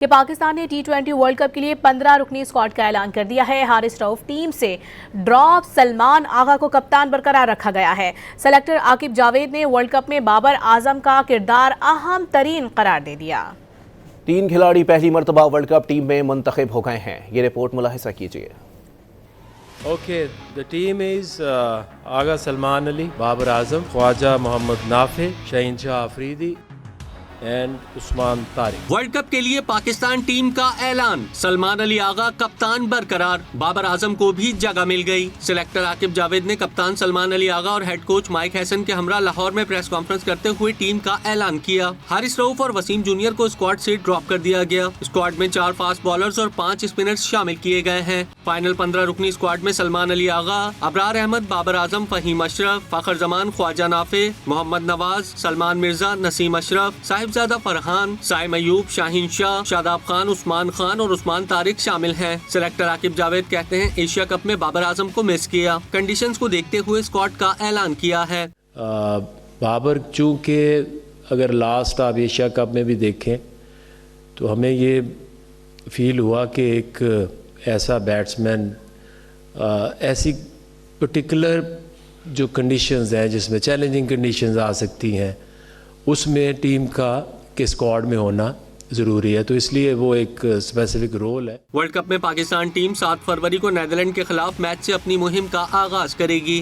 कि पाकिस्तान ने T20 world cup के लिए 15 रुकनी स्क्वाड का ऐलान कर दिया है। हारिस रऊफ टीम से ड्रॉप, सलमान आगा को कप्तान बरकरार रखा गया है। सेलेक्टर आकिब जावेद ने वर्ल्ड कप में बाबर आजम का किरदार अहम तरीन करार दे दिया। 3 खिलाड़ी पहली मरतबा वर्ल्ड कप टीम में मुंतखब हो गए हैं। ये रिपोर्ट मुलाहिजा कीजिए। Okay, the team is Aga Salman Ali, Babar Azam, Khwaja Mohammad Nafi, Shaheenshah Afridi and Usman Tariq. World cup के लिए पाकिस्तान टीम का ऐलान। सलमान अली आगा कप्तान बरकरार, बाबर आजम को भी जगह मिल गई। सिलेक्टर आकिब जावेद ने कप्तान सलमान अली आगा और हेड कोच माइक हैसन के हमरा लाहौर में प्रेस कॉन्फ्रेंस करते हुए टीम का ऐलान किया। हारिस रऊफ और वसीम जूनियर को स्क्वाड से ड्रॉप कर दिया गया। स्क्वाड में 4 फास्ट बॉलर्स और 5 स्पिनर्स शामिल किए गए हैं। फाइनल 15 रुकनी स्क्वाड में सलमान अली आगा, अबरार अहमद, बाबर आजम, फहीम अशरफ, फखर जमान, ख्वाजा नाफे, मोहम्मद नवाज, सलमान मिर्जा, नसीम अशरफ, साहिबजादा फरहान, साइम अयूब, शाहीन शाह, शादाब खान, उस्मान खान और उस्मान तारिक शामिल हैं। सिलेक्टर आकिब जावेद कहते हैं एशिया कप में बाबर आजम को मिस किया, कंडीशंस को देखते हुए स्क्वाड का ऐलान किया है। बाबर चूँकि अगर लास्ट आप एशिया कप में भी देखें तो हमें ये फील हुआ कि एक ऐसा बैट्समैन ऐसी पर्टिकुलर जो कंडीशंस हैं जिसमें चैलेंजिंग कंडीशंस आ सकती हैं उसमें टीम का के स्क्वाड में होना ज़रूरी है, तो इसलिए वो एक स्पेसिफिक रोल है। वर्ल्ड कप में पाकिस्तान टीम 7 फरवरी को नीदरलैंड के खिलाफ मैच से अपनी मुहिम का आगाज करेगी।